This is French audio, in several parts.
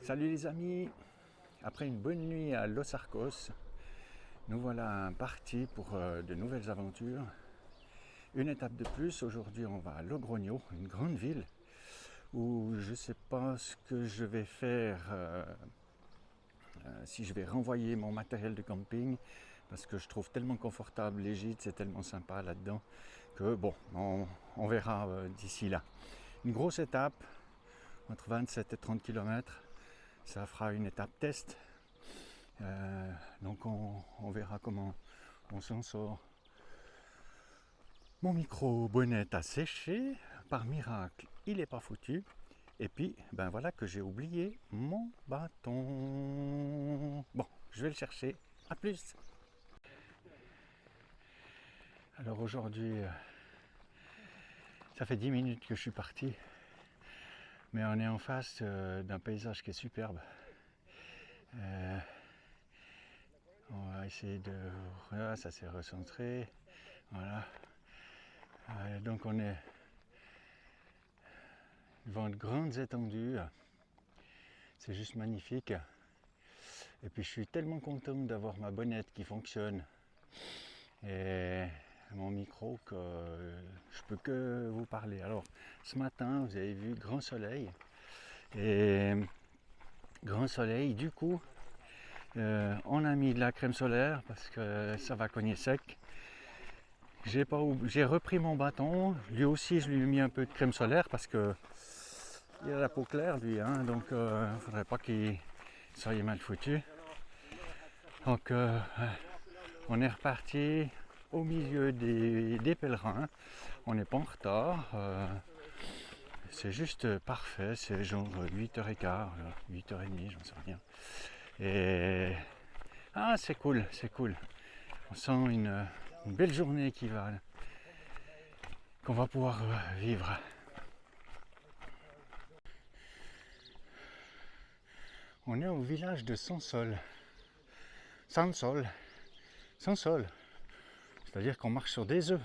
Salut les amis, après une bonne nuit à Los Arcos, nous voilà partis pour de nouvelles aventures. Une étape de plus, aujourd'hui on va à Logroño, une grande ville où je ne sais pas ce que je vais faire, si je vais renvoyer mon matériel de camping, parce que je trouve tellement confortable les gîtes, c'est tellement sympa là-dedans, que bon, on verra d'ici là. Une grosse étape, entre 27 et 30 km. Ça fera une étape test, donc on verra comment on s'en sort. Mon micro bonnet a séché, par miracle il n'est pas foutu, et puis ben voilà que j'ai oublié mon bâton. Bon, je vais le chercher, à plus. Alors aujourd'hui, ça fait 10 minutes que je suis parti, mais on est en face d'un paysage qui est superbe. On va essayer de... Voilà, ça s'est recentré. Voilà. Donc on est devant de grandes étendues. C'est juste magnifique. Et puis je suis tellement content d'avoir ma bonnette qui fonctionne et mon micro que je peux que vous parler. Alors ce matin, vous avez vu grand soleil. Et grand soleil, du coup, on a mis de la crème solaire parce que ça va cogner sec. J'ai repris mon bâton, lui aussi je lui ai mis un peu de crème solaire parce que il a la peau claire lui, hein, donc il ne faudrait pas qu'il soit mal foutu. Donc on est reparti au milieu des pèlerins, on n'est pas en retard, c'est juste parfait, c'est genre 8h15, 8h30, j'en sais rien. Et c'est cool, on sent une belle journée qu'on va pouvoir vivre. On est au village de Sansol. Sansol. C'est-à-dire qu'on marche sur des œufs.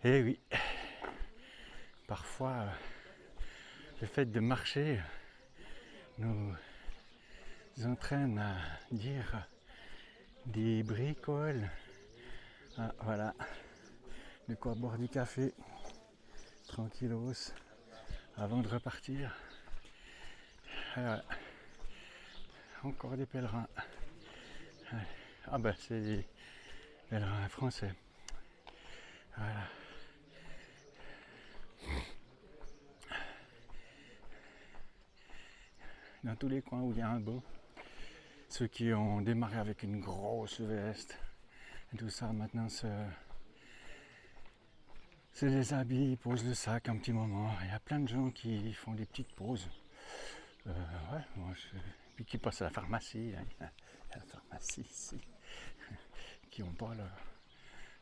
Et oui, parfois le fait de marcher nous entraîne à dire des bricoles. Ah, voilà, de quoi boire du café tranquillos avant de repartir. Encore des pèlerins. Ah ben c'est des pèlerins français. Voilà. Dans tous les coins où il y a un banc, ceux qui ont démarré avec une grosse veste et tout ça, maintenant se déshabillent, posent le sac un petit moment. Il y a plein de gens qui font des petites pauses. Puis qui passent à la pharmacie. Hein. La pharmacie ici, qui n'ont pas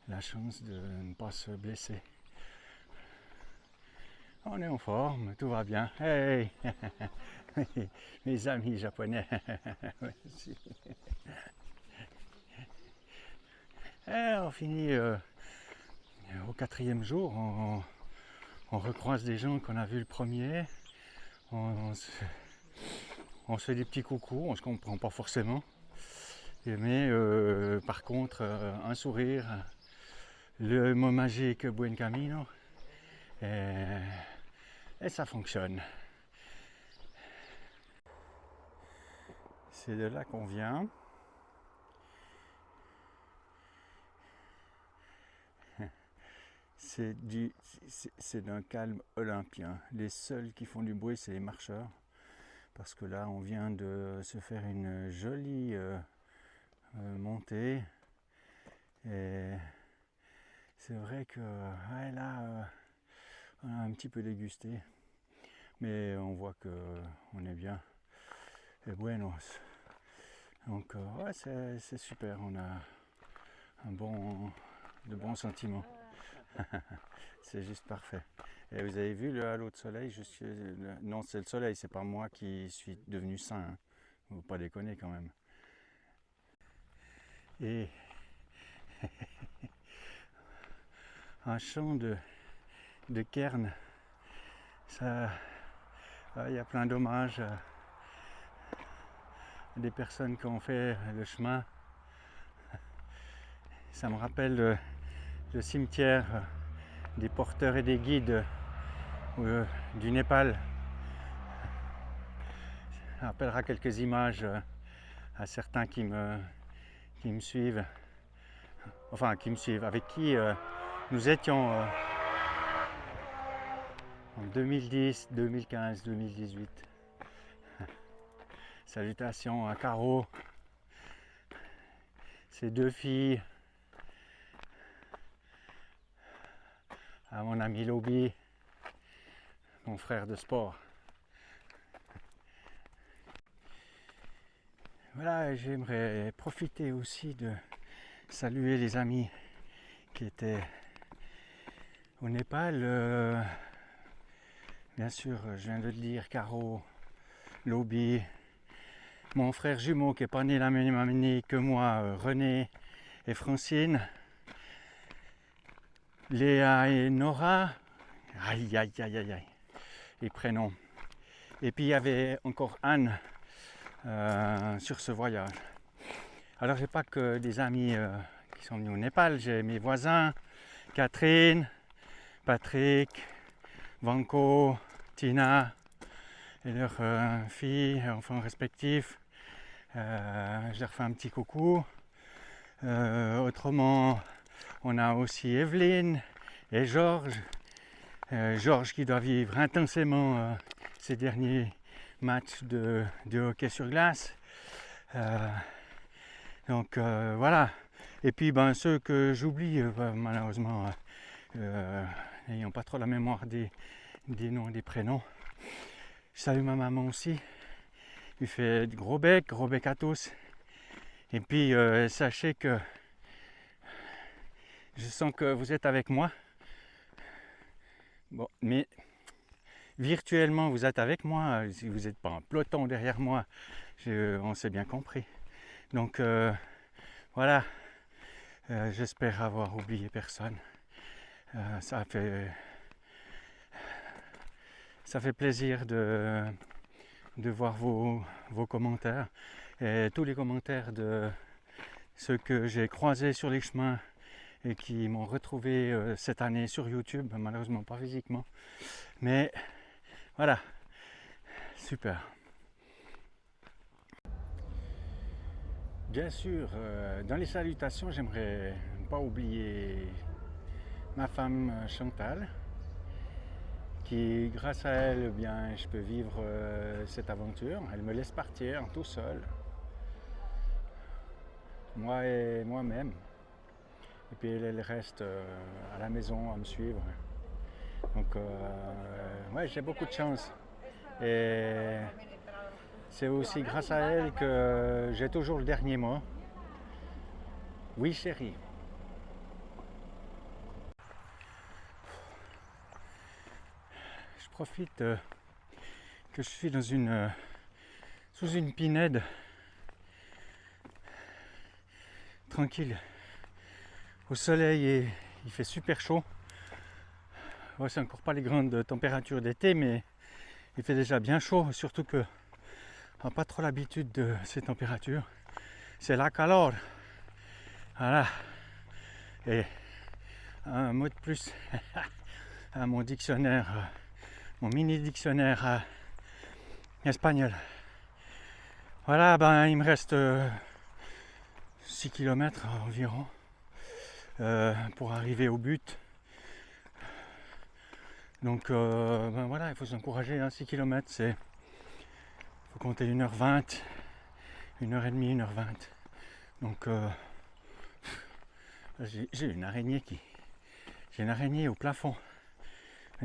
la chance de ne pas se blesser. On est en forme, tout va bien. Hey mes amis japonais. On finit au 4e jour, on recroise des gens qu'on a vus le premier. On se fait des petits coucous, on se comprend pas forcément. Mais par contre, un sourire, le mot magique Buen Camino, et ça fonctionne. C'est de là qu'on vient. C'est d'un calme olympien. Les seuls qui font du bruit, c'est les marcheurs. Parce que là, on vient de se faire une jolie montée. Et c'est vrai que là, on a un petit peu dégusté. Mais on voit qu'on est bien. Et buenos. Donc c'est super, on a de bons sentiments. C'est juste parfait. Et vous avez vu le halo de soleil, non, c'est le soleil, c'est pas moi qui suis devenu sain. Hein. Faut pas déconner quand même. Et un champ de cairns, ça, il y a plein d'hommages des personnes qui ont fait le chemin. Ça me rappelle le cimetière des porteurs et des guides du Népal. Ça rappellera quelques images à certains qui me suivent, enfin qui me suivent, avec qui nous étions en 2010, 2015, 2018. Salutations à Caro, ses 2 filles, à mon ami Lobby, mon frère de sport. Voilà, j'aimerais profiter aussi de saluer les amis qui étaient au Népal. Bien sûr, je viens de le dire, Caro, Lobby, mon frère jumeau qui n'est pas né la même année que moi, René et Francine, Léa et Nora, aïe aïe aïe aïe aïe, les prénoms. Et puis il y avait encore Anne sur ce voyage. Alors j'ai pas que des amis qui sont venus au Népal, j'ai mes voisins, Catherine, Patrick, Vanko, Tina et leurs filles, enfants respectifs. Je leur fais un petit coucou. Autrement, on a aussi Evelyne et Georges. Georges qui doit vivre intensément ces derniers matchs de hockey sur glace. Donc voilà. Et puis ceux que j'oublie, malheureusement, n'ayant pas trop la mémoire des noms et des prénoms. Je salue ma maman aussi. Il fait de gros bec à tous. Et puis sachez que je sens que vous êtes avec moi. Bon, mais virtuellement vous êtes avec moi. Si vous n'êtes pas en peloton derrière moi, on s'est bien compris. Donc voilà. J'espère avoir oublié personne. Ça fait plaisir de voir vos commentaires et tous les commentaires de ceux que j'ai croisés sur les chemins et qui m'ont retrouvé cette année sur YouTube, malheureusement pas physiquement, mais voilà, super. Bien sûr, dans les salutations, j'aimerais pas oublier ma femme Chantal, qui grâce à elle, eh bien, je peux vivre cette aventure. Elle me laisse partir tout seul, moi et moi-même. Et puis elle reste à la maison à me suivre. Donc ouais, j'ai beaucoup de chance. Et c'est aussi grâce à elle que j'ai toujours le dernier mot. Oui chérie. Je profite que je suis dans sous une pinède tranquille au soleil et il fait super chaud. Ouais, c'est encore pas les grandes températures d'été, mais il fait déjà bien chaud, surtout que on n'a pas trop l'habitude de ces températures. C'est la calor. Voilà. Et un mot de plus à mon dictionnaire, mon mini dictionnaire espagnol. Voilà, il me reste 6 km environ pour arriver au but. Donc voilà, il faut s'encourager, 6 km, il faut compter 1h20, 1h30, 1h20. Donc j'ai une araignée au plafond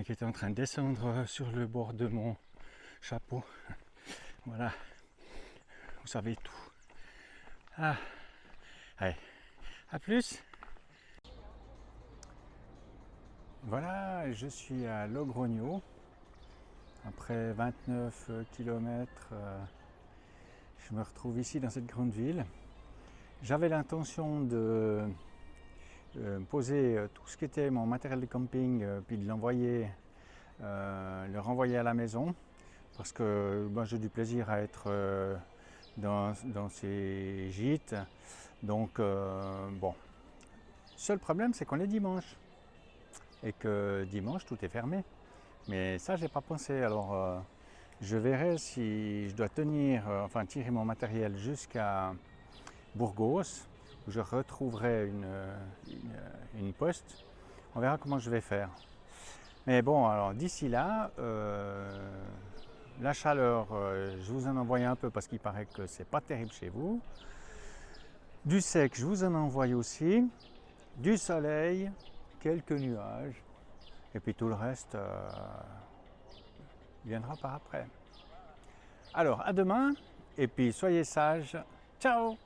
qui était en train de descendre sur le bord de mon chapeau. Voilà, vous savez tout. Allez, à plus. Voilà, je suis à Logrogno. Après 29 km, je me retrouve ici dans cette grande ville. J'avais l'intention de poser tout ce qui était mon matériel de camping, puis de le renvoyer à la maison, parce que j'ai du plaisir à être dans ces gîtes. Donc bon, seul problème c'est qu'on est dimanche et que dimanche tout est fermé. Mais ça j'ai pas pensé. Alors je verrai si je dois enfin tirer mon matériel jusqu'à Burgos, où je retrouverai une poste. On verra comment je vais faire. Mais bon, alors d'ici là, la chaleur, je vous en envoie un peu parce qu'il paraît que c'est pas terrible chez vous. Du sec, je vous en envoie aussi. Du soleil, quelques nuages. Et puis tout le reste viendra par après. Alors, à demain. Et puis soyez sages. Ciao!